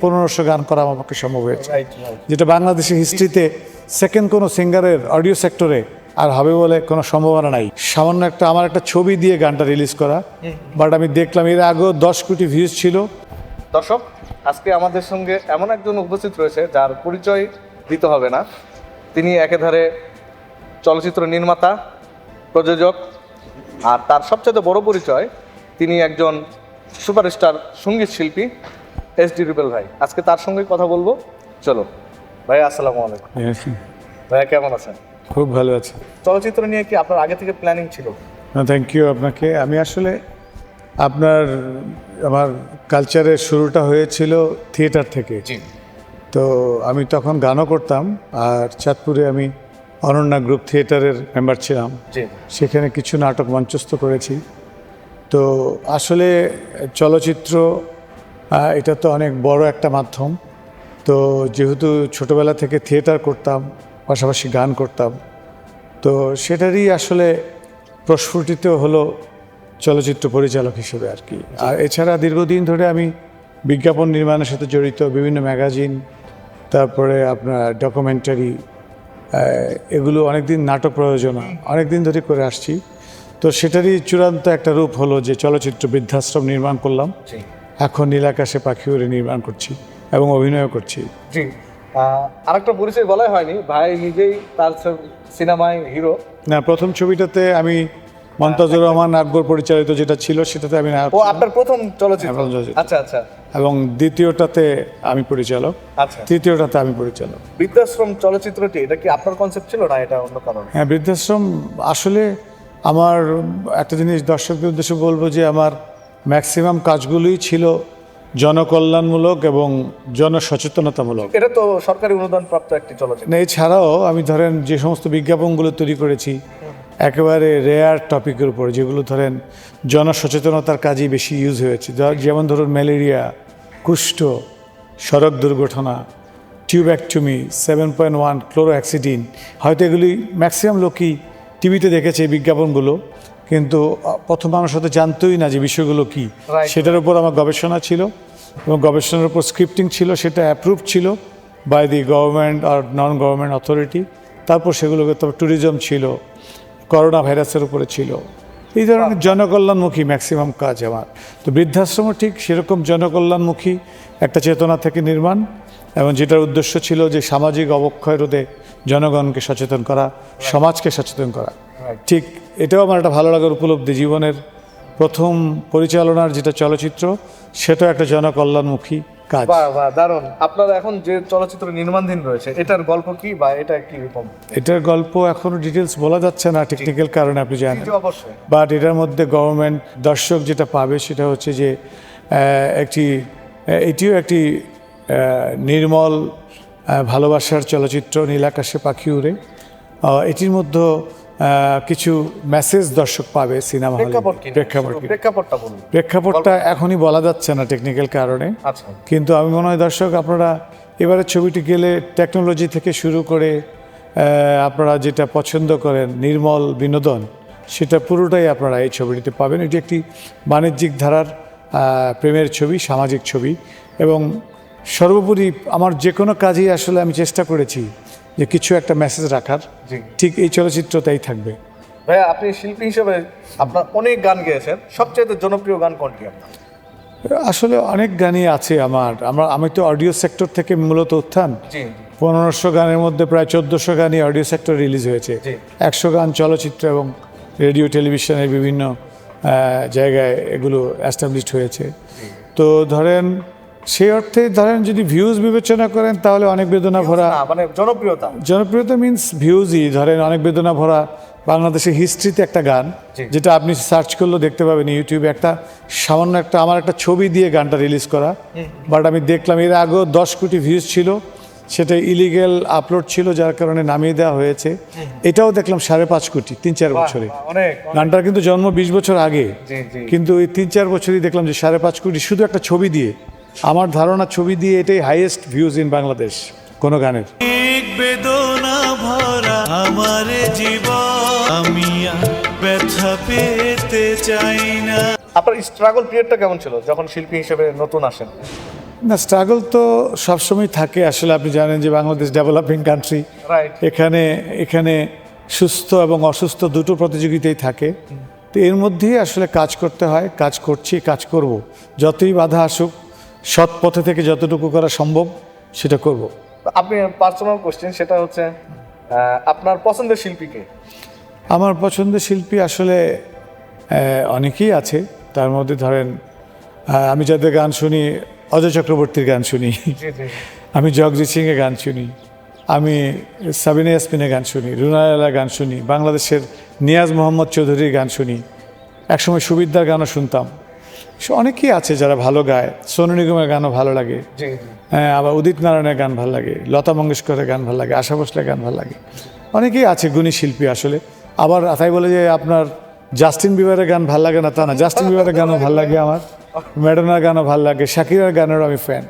1500 গান করা আমার পক্ষে সম্ভব হয়েছে, যেটা বাংলাদেশের হিস্ট্রিতে সেকেন্ড কোনো সিঙ্গারের অডিও সেক্টরে আর হবে বলে কোনো সম্ভাবনা নাই। সামান্য আমার একটা ছবি দিয়ে গানটা রিলিজ করা, বাট আমি দেখলাম এর আগেও 10 কোটি ভিউজ ছিল। দর্শক, আজকে আমাদের সঙ্গে এমন একজন উপস্থিত রয়েছে যার পরিচয় দিতে হবে না। তিনি একেধারে চলচ্চিত্র নির্মাতা, প্রযোজক, আর তার সবচেয়ে বড় পরিচয় তিনি একজন সুপারস্টার সঙ্গীত শিল্পী এসডি রুবেল ভাই। আজকে তার সঙ্গে কথা বলবো। চলো ভাই, আসসালামু আলাইকুম। ভাইয়া কেমন আছেন? খুব ভালো আছে। চলচ্চিত্র নিয়ে কি আপনার আগে থেকে প্ল্যানিং ছিল? থ্যাংক ইউ আপনাকে। আমি আসলে আমার কালচারের শুরুটা হয়েছিল থিয়েটার থেকে। তো আমি তখন গানও করতাম, আর চাঁদপুরে আমি অনন্যা গ্রুপ থিয়েটারের মেম্বার ছিলাম, সেখানে কিছু নাটক মঞ্চস্থ করেছি। তো আসলে চলচ্চিত্র এটা তো অনেক বড় একটা মাধ্যম। তো যেহেতু ছোটোবেলা থেকে থিয়েটার করতাম, পাশাপাশি গান করতাম, তো সেটারই আসলে প্রস্ফুটিত হলো চলচ্চিত্র পরিচালক হিসেবে আর কি। আর এছাড়া দীর্ঘদিন ধরে আমি বিজ্ঞাপন নির্মাণের সাথে জড়িত, বিভিন্ন ম্যাগাজিন, তারপরে আপনার ডকুমেন্টারি, এগুলো অনেকদিন নাটক প্রযোজনা অনেকদিন ধরে করে আসছি। তো সেটারই চূড়ান্ত একটা রূপ হলো যে চলচ্চিত্র বৃদ্ধাশ্রম নির্মাণ করলাম, এখন নীলাকাশে পাখি উড়ে নির্মাণ করছি এবং অভিনয় করছি। জি, আরেকটা পরিচয় বলাই হয়নি, ভাই নিজেই তার সিনেমায় হিরো। না, প্রথম ছবিটাতে আমি মন্তাজুর রহমান আকবর পরিচালিত যেটা ছিল সেটাতে আমি নায়ক। ও আপনার প্রথম চলচ্চিত্র? আচ্ছা আচ্ছা। এবং দ্বিতীয়টাতে আমি পরিচালক, আচ্ছা, তৃতীয়টাতে আমি পরিচালক। বৃদ্ধাশ্রম চলচ্চিত্রটি এটা কি আপনার কনসেপ্ট ছিল না এটা অন্য কারণে? হ্যাঁ, বৃদ্ধাশ্রম আসলে আমার একটা জিনিস দর্শকদের উদ্দেশ্যে বলবো যে আমার ম্যাক্সিমাম কাজগুলোই ছিল জনকল্যাণমূলক এবং জনসচেতনতামূলক। এটা তো সরকারি অনুদান প্রাপ্ত একটি চলচ্চিত্র। এছাড়াও আমি ধরেন যে সমস্ত বিজ্ঞাপনগুলো তৈরি করেছি একেবারে রেয়ার টপিকের উপর, যেগুলো ধরেন জনসচেতনতার কাজেই বেশি ইউজ হয়েছে, যেমন ধরুন ম্যালেরিয়া, কুষ্ঠ, সড়ক দুর্ঘটনা, টিউব্যাক্টমি, 7.1 ক্লোরোঅ্যাক্সিডিন। হয়তো এগুলি ম্যাক্সিমাম লোকই টিভিতে দেখেছে এই বিজ্ঞাপনগুলো, কিন্তু প্রথম মানুষ হয়তো জানতোই না যে বিষয়গুলো কী। সেটার উপর আমার গবেষণা ছিল এবং গবেষণার উপর স্ক্রিপ্টিং ছিল, সেটা অ্যাপ্রুভ ছিল বাই দি গভর্নমেন্ট আর নন গভর্নমেন্ট অথরিটি। তারপর সেগুলোকে তো ট্যুরিজম ছিল, করোনা ভাইরাসের উপরে ছিল, এই ধরনের জনকল্যাণমুখী ম্যাক্সিমাম কাজ আমার। তো বৃদ্ধাশ্রমও ঠিক সেরকম জনকল্যাণমুখী একটা চেতনা থেকে নির্মাণ, এবং যেটার উদ্দেশ্য ছিল যে সামাজিক অবক্ষয় রোধে জনগণকে সচেতন করা, সমাজকে সচেতন করা। ঠিক এটাও আমার একটা ভালো লাগার উপলব্ধি, জীবনের প্রথম পরিচালনার যেটা চলচ্চিত্র সেটাও একটা জনকল্যাণমুখী কাজ। দারুণ। আপনার এখন যে চলচ্চিত্র নির্মাণাধীন রয়েছে এটার গল্প কি বা এটা কি রকম? এটার গল্প এখনো ডিটেলস বলা যাচ্ছে না, টেকনিক্যাল কারণে আপনি জানেন। অবশ্যই। বাট এটার মধ্যে গভর্নমেন্ট দর্শক যেটা পাবে সেটা হচ্ছে যে এটিও একটি নির্মল ভালোবাসার চলচ্চিত্র, নীলাকাশে পাখি উড়ে। এটির মধ্যে কিছু মেসেজ দর্শক পাবে সিনেমা হলে। প্রেক্ষাপটটা এখনই বলা যাচ্ছে না টেকনিক্যাল কারণে, কিন্তু আমি মনে হয় দর্শক আপনারা এবারে ছবিটি গেলে টেকনোলজি থেকে শুরু করে আপনারা যেটা পছন্দ করেন নির্মল বিনোদন, সেটা পুরোটাই আপনারা এই ছবিটিতে পাবেন। এটি একটি বাণিজ্যিক ধারার প্রেমের ছবি, সামাজিক ছবি, এবং সর্বোপরি আমার যে কোনো কাজেই আসলে আমি চেষ্টা করেছি যে কিছু একটা মেসেজ রাখার। ঠিক এই চলচ্চিত্রটাই থাকবে। ভাইয়া, আপনি শিল্পী হিসেবে আপনার অনেক গান গেয়েছেন, সবচেয়ে জনপ্রিয় গান কোনটি আপনার? আসলে অনেক গানই আছে আমি তো অডিও সেক্টর থেকে মূলত উত্থান। 1500 গানের মধ্যে প্রায় 1400 গানই অডিও সেক্টর রিলিজ হয়েছে, 100 গান চলচ্চিত্র এবং রেডিও টেলিভিশনের বিভিন্ন জায়গায় এগুলো অ্যাস্টাবলিশড হয়েছে। তো ধরেন সেই অর্থে ধরেন যদি ভিউজ বিবেচনা করেন তাহলে অনেক বেদনা ভরা, মানে জনপ্রিয়তা মিনস ভিউজই ধরেন অনেক বেদনা ভরা বাংলাদেশের হিস্ট্রিতে একটা গান, যেটা আপনি সার্চ করলেও দেখতে পাবেন ইউটিউবে। সামান্য আমার একটা ছবি দিয়ে গানটা রিলিজ করা, বাট আমি দেখলাম এর আগেও 10 কোটি ভিউজ ছিল, সেটা ইলিগেল আপলোড ছিল যার কারণে নামিয়ে দেওয়া হয়েছে। এটাও দেখলাম 5.5 কোটি 3-4 বছরে। গানটার কিন্তু জন্ম 20 বছর আগে, কিন্তু এই 3-4 বছরই দেখলাম যে 5.5 কোটি শুধু একটা ছবি দিয়ে। আমার ধারণা ছবি দিয়ে এটাই হাইয়েস্ট ভিউজ ইন বাংলাদেশ কোনো গানের। বেদনা ভরা আমার জীবন, আমি ব্যথা পেতে চাই না। আপনার স্ট্রাগল পিরিয়ডটা কেমন ছিল যখন শিল্পী হিসেবে নতুন আসেন? না, স্ট্রাগল তো সবসময় থাকে। আসলে আপনি জানেন যে বাংলাদেশ ডেভেলপিং কান্ট্রি, রাইট। এখানে সুস্থ এবং অসুস্থ দুটো প্রতিযোগিতাই থাকে। তো এর মধ্যেই আসলে কাজ করতে হয়, কাজ করছি, কাজ করব। যতই বাধা আসুক, সৎ পথে থেকে যতটুকু করা সম্ভব সেটা করব। আপনি পার্সোনাল কোশ্চেন, সেটা হচ্ছে আপনার পছন্দের শিল্পীকে? আমার পছন্দের শিল্পী আসলে অনেকেই আছে। তার মধ্যে ধরেন আমি যাদের গান শুনি, অজয় চক্রবর্তীর গান শুনি, জি জি। আমি জগজিৎ সিংয়ের গান শুনি, আমি সাবিনা ইয়াসমিনের গান শুনি, রুনালার গান শুনি, বাংলাদেশের নিয়াজ মোহাম্মদ চৌধুরীর গান শুনি, একসময় সুবিদ্যার গানও শুনতাম। অনেকেই আছে যারা ভালো গায়। সোনু নিগমের গানও ভালো লাগে, জি জি। হ্যাঁ, আবার উদিত নারায়ণের গান ভালো লাগে, লতা মঙ্গেশকরের গান ভালো লাগে, আশা ভোসলের গান ভালো লাগে। অনেকেই আছে গুণী শিল্পী আসলে। আবার তাই বলে যে আপনার জাস্টিন বিবারের গান ভালো লাগে না তা না, জাস্টিন বিবারের গানও ভালো লাগে আমার, ম্যাডোনার গানও ভালো লাগে, শাকিরার গানেরও আমি ফ্যান।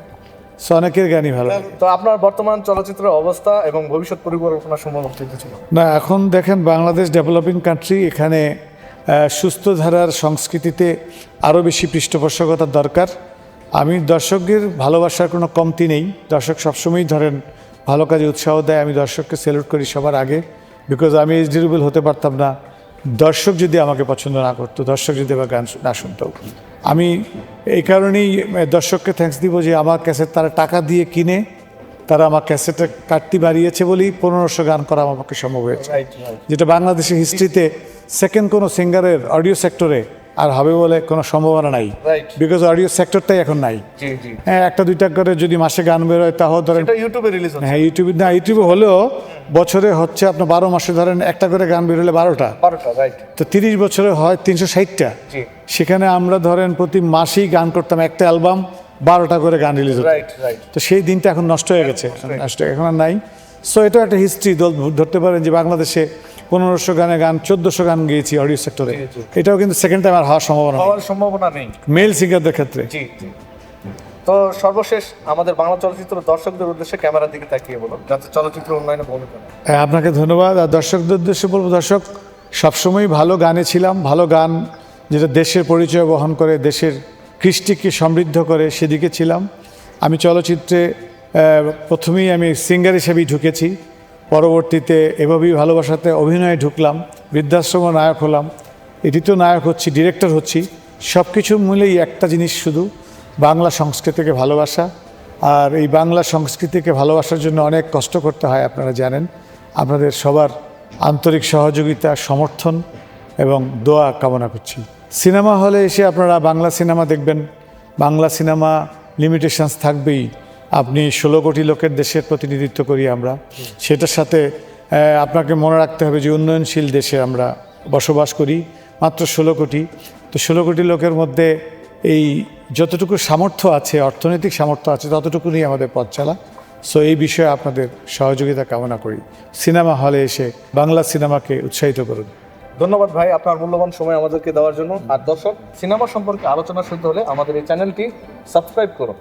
সো অনেকের গানই ভালো লাগে। তো আপনার বর্তমান চলচ্চিত্রের অবস্থা এবং ভবিষ্যৎ পরিকল্পনা সম্বন্ধে ছিল? না, এখন দেখেন বাংলাদেশ ডেভেলপিং কান্ট্রি, এখানে সুস্থ ধারার সংস্কৃতিতে আরও বেশি পৃষ্ঠপোষকতার দরকার। আমি দর্শকদের ভালোবাসার কোনো কমতি নেই। দর্শক সবসময়ই ধরেন ভালো কাজে উৎসাহ দেয়, আমি দর্শককে স্যালুট করি সবার আগে। বিকজ আমি এজডিউরেবল হতে পারতাম না দর্শক যদি আমাকে পছন্দ না করতো, দর্শক যদি আমার গান না শুনতো। আমি এই কারণেই দর্শককে থ্যাঙ্কস দিব যে আমার ক্যাসেট তারা টাকা দিয়ে কিনে তারা আমার ক্যাসেটে কাটতি বাড়িয়েছে বলেই 1500 গান করা আমার পক্ষে সম্ভব হয়েছে, রাইট রাইট। যেটা বাংলাদেশের হিস্ট্রিতে সেকেন্ড কোনো সিঙ্গারের অডিও সেক্টরে আর হবে বলে কোনো সম্ভাবনা নাই। রাইট। বিকজ অডিও সেক্টরটাই এখন নাই। জি জি। হ্যাঁ, একটা দুইটা করে যদি মাসে গান বেরোয় তাও ধরেন, এটা ইউটিউবে রিলিজ হচ্ছে। হ্যাঁ ইউটিউবে না, ইউটিউবে হলেও বছরে হচ্ছে আপনার 12 মাসে ধরেন একটা করে গান বেরোলে 12টা, 12টা, রাইট। তো 30 বছরে হয় 360টা। জি। সেখানে আমরা ধরেন প্রতি মাসেই গান করতাম, একটা অ্যালবাম 12টা করে গান রিলিজ হতো। Right right. তো সেই দিনটা এখন নষ্ট হয়ে গেছে, এখন আর নাই। সো এটা একটা হিস্ট্রি ধরতে পারেন যে বাংলাদেশে 1500 গানে গান 1400 গান গিয়েছি অডিও সেক্টরে। জি, জি। এটাও কিন্তু সেকেন্ড টাইম আর হওয়ার সম্ভাবনা নেই হওয়ার সম্ভাবনা নেই। মেল সিঙ্গারদের ক্ষেত্রে। জি জি। তো সর্বশেষ আমাদের বাংলা চলচ্চিত্র দর্শকদের উদ্দেশ্যে ক্যামেরার দিকে তাকিয়ে বলুন, যাতে চলচ্চিত্র উন্নয়নে ভূমিকা নেয়। হ্যাঁ, আপনাকে ধন্যবাদ। আর দর্শকদের উদ্দেশ্যে বলবো, দর্শক সবসময় ভালো গানে ছিলাম, ভালো গান যেটা দেশের পরিচয় বহন করে, দেশের কৃষ্টিকে সমৃদ্ধ করে, সেদিকে ছিলাম। আমি চলচ্চিত্রে প্রথমেই আমি সিঙ্গার হিসেবেই ঢুকেছি, পরবর্তীতে এভাবেই ভালোবাসাতে অভিনয়ে ঢুকলাম, বৃদ্ধাশ্রম নায়ক হলাম, এটিতেও নায়ক হচ্ছি, ডিরেক্টর হচ্ছি। সব কিছু মিলেই একটা জিনিস শুধু, বাংলা সংস্কৃতিকে ভালোবাসা। আর এই বাংলা সংস্কৃতিকে ভালোবাসার জন্য অনেক কষ্ট করতে হয়, আপনারা জানেন। আপনাদের সবার আন্তরিক সহযোগিতা, সমর্থন এবং দোয়া কামনা করছি। সিনেমা হলে এসে আপনারা বাংলা সিনেমা দেখবেন। বাংলা সিনেমা লিমিটেশনস থাকবেই। আপনি 16 কোটি লোকের দেশের প্রতিনিধিত্ব করি আমরা, সেটার সাথে আপনাকে মনে রাখতে হবে যে উন্নয়নশীল দেশে আমরা বসবাস করি, মাত্র 16 কোটি। তো 16 কোটি লোকের মধ্যে এই যতটুকু সামর্থ্য আছে, অর্থনৈতিক সামর্থ্য আছে, ততটুকু নিয়ে আমাদের পথ চলা। সো এই বিষয়ে আপনাদের সহযোগিতা কামনা করি। সিনেমা হলে এসে বাংলা সিনেমাকে উৎসাহিত করুন। ধন্যবাদ ভাই, আপনার মূল্যবান সময় আমাদেরকে দেওয়ার জন্য। আর দর্শক, সিনেমা সম্পর্কে আলোচনা শুনতে হলে আমাদের এই চ্যানেলটি সাবস্ক্রাইব করুন।